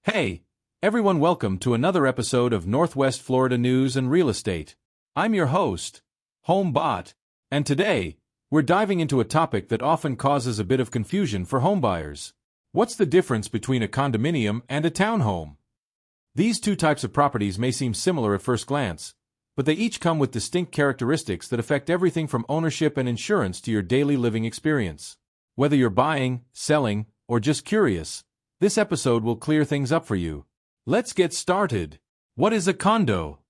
Hey, everyone, welcome to another episode of Northwest Florida News and Real Estate. I'm your host, HomeBot, and today, we're diving into a topic that often causes a bit of confusion for homebuyers. What's the difference between a condominium and a townhome? These two types of properties may seem similar at first glance, but they each come with distinct characteristics that affect everything from ownership and insurance to your daily living experience. Whether you're buying, selling, or just curious, this episode will clear things up for you. Let's get started. What is a condo?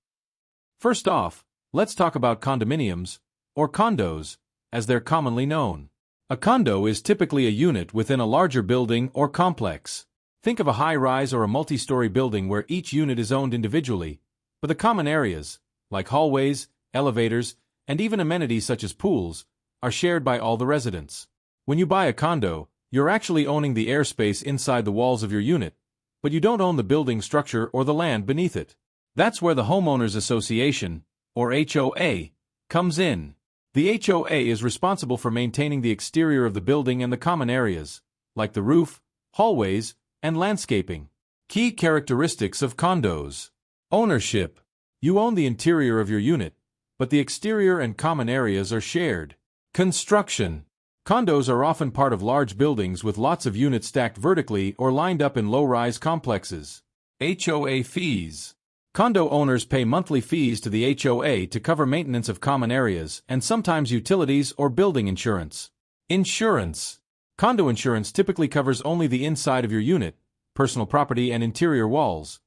First off, let's talk about condominiums, or condos, as they're commonly known. A condo is typically a unit within a larger building or complex. Think of a high-rise or a multi-story building where each unit is owned individually, but the common areas, like hallways, elevators, and even amenities such as pools, are shared by all the residents. When you buy a condo, you're actually owning the airspace inside the walls of your unit, but you don't own the building structure or the land beneath it. That's where the Homeowners Association, or HOA, comes in. The HOA is responsible for maintaining the exterior of the building and the common areas, like the roof, hallways, and landscaping. Key characteristics of condos. Ownership. You own the interior of your unit, but the exterior and common areas are shared. Construction. Condos are often part of large buildings with lots of units stacked vertically or lined up in low-rise complexes. HOA fees. Condo owners pay monthly fees to the HOA to cover maintenance of common areas and sometimes utilities or building insurance. Insurance. Condo insurance typically covers only the inside of your unit, personal property and interior walls,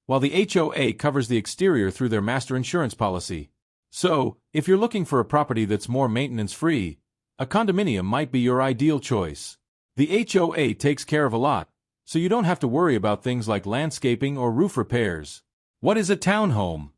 while the HOA covers the exterior through their master insurance policy. So, if you're looking for a property that's more maintenance-free, a condominium might be your ideal choice. The HOA takes care of a lot, so you don't have to worry about things like landscaping or roof repairs. What is a townhome?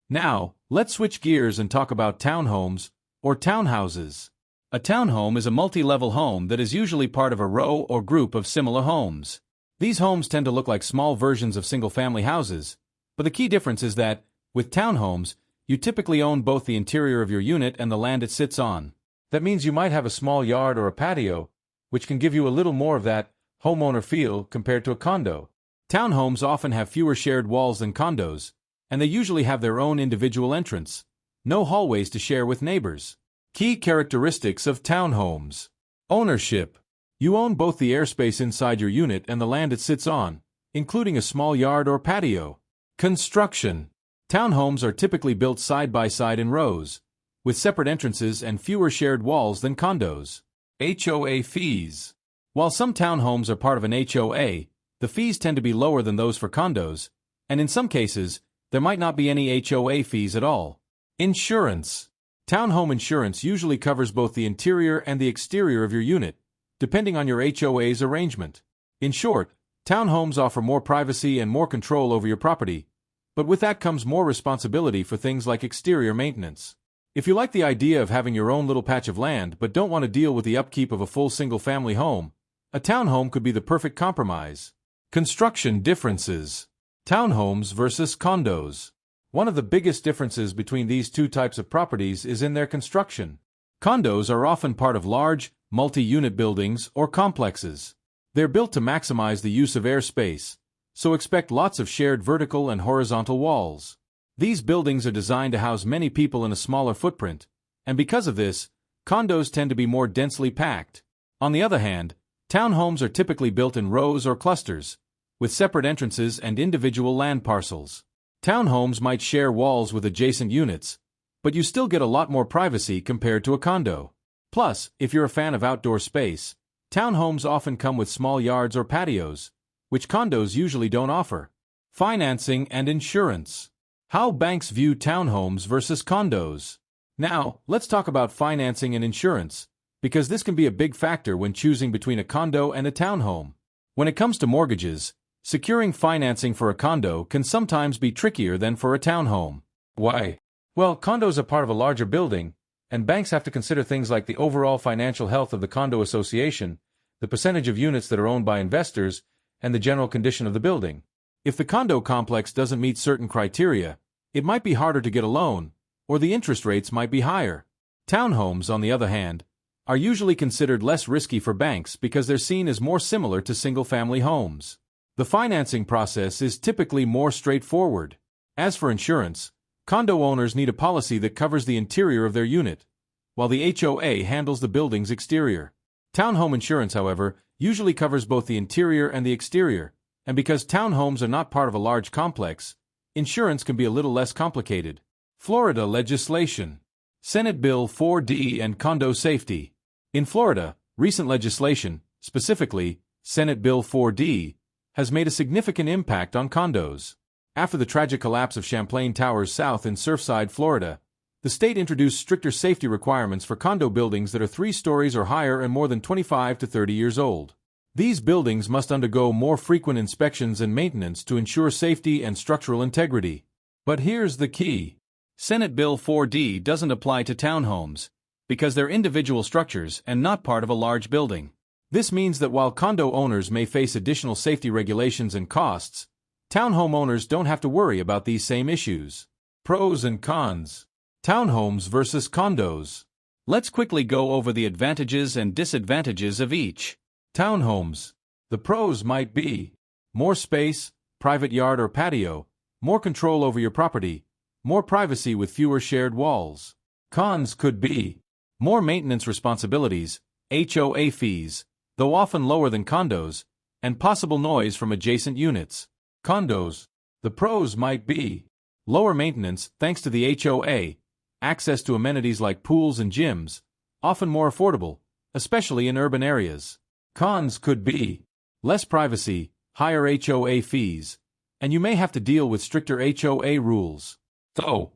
Now, let's switch gears and talk about townhomes, or townhouses. A townhome is a multi-level home that is usually part of a row or group of similar homes. These homes tend to look like small versions of single-family houses, but the key difference is that, with townhomes, you typically own both the interior of your unit and the land it sits on. That means you might have a small yard or a patio, which can give you a little more of that homeowner feel compared to a condo. Townhomes often have fewer shared walls than condos, and they usually have their own individual entrance. No hallways to share with neighbors. Key characteristics of townhomes. Ownership. You own both the airspace inside your unit and the land it sits on, including a small yard or patio. Construction. Townhomes are typically built side by side in rows, with separate entrances and fewer shared walls than condos. HOA fees. While some townhomes are part of an HOA, the fees tend to be lower than those for condos, and in some cases, there might not be any HOA fees at all. Insurance. Townhome insurance usually covers both the interior and the exterior of your unit, depending on your HOA's arrangement. In short, townhomes offer more privacy and more control over your property, but with that comes more responsibility for things like exterior maintenance. If you like the idea of having your own little patch of land but don't want to deal with the upkeep of a full single-family home, a townhome could be the perfect compromise. Construction differences. Townhomes versus condos. One of the biggest differences between these two types of properties is in their construction. Condos are often part of large, multi-unit buildings or complexes. They're built to maximize the use of airspace, so expect lots of shared vertical and horizontal walls. These buildings are designed to house many people in a smaller footprint, and because of this, condos tend to be more densely packed. On the other hand, townhomes are typically built in rows or clusters, with separate entrances and individual land parcels. Townhomes might share walls with adjacent units, but you still get a lot more privacy compared to a condo. Plus, if you're a fan of outdoor space, townhomes often come with small yards or patios, which condos usually don't offer. Financing and insurance. How banks view townhomes versus condos. Now, let's talk about financing and insurance, because this can be a big factor when choosing between a condo and a townhome. When it comes to mortgages, securing financing for a condo can sometimes be trickier than for a townhome. Why? Well, condos are part of a larger building, and banks have to consider things like the overall financial health of the condo association, the percentage of units that are owned by investors, and the general condition of the building. If the condo complex doesn't meet certain criteria, it might be harder to get a loan, or the interest rates might be higher. Townhomes, on the other hand, are usually considered less risky for banks because they're seen as more similar to single-family homes. The financing process is typically more straightforward. As for insurance, condo owners need a policy that covers the interior of their unit, while the HOA handles the building's exterior. Townhome insurance, however, usually covers both the interior and the exterior, and because townhomes are not part of a large complex, insurance can be a little less complicated. Florida legislation. Senate Bill 4D and condo safety. In Florida, recent legislation, specifically Senate Bill 4D, has made a significant impact on condos. After the tragic collapse of Champlain Towers South in Surfside, Florida, the state introduced stricter safety requirements for condo buildings that are 3 stories or higher and more than 25 to 30 years old. These buildings must undergo more frequent inspections and maintenance to ensure safety and structural integrity. But here's the key. Senate Bill 4D doesn't apply to townhomes, because they're individual structures and not part of a large building. This means that while condo owners may face additional safety regulations and costs, townhome owners don't have to worry about these same issues. Pros and cons. Townhomes versus condos. Let's quickly go over the advantages and disadvantages of each. Townhomes. The pros might be more space, private yard or patio, more control over your property, more privacy with fewer shared walls. Cons could be more maintenance responsibilities, HOA fees, though often lower than condos, and possible noise from adjacent units. Condos. The pros might be lower maintenance thanks to the HOA, access to amenities like pools and gyms, often more affordable, especially in urban areas. Cons could be less privacy, higher HOA fees, and you may have to deal with stricter HOA rules. So,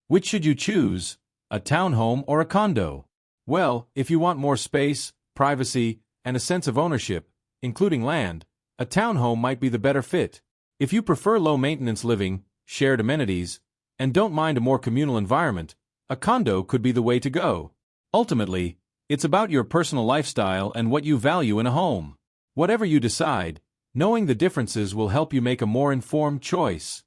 which should you choose, a townhome or a condo? Well, if you want more space, privacy, and a sense of ownership, including land, a townhome might be the better fit. If you prefer low-maintenance living, shared amenities, and don't mind a more communal environment, a condo could be the way to go. Ultimately, it's about your personal lifestyle and what you value in a home. Whatever you decide, knowing the differences will help you make a more informed choice.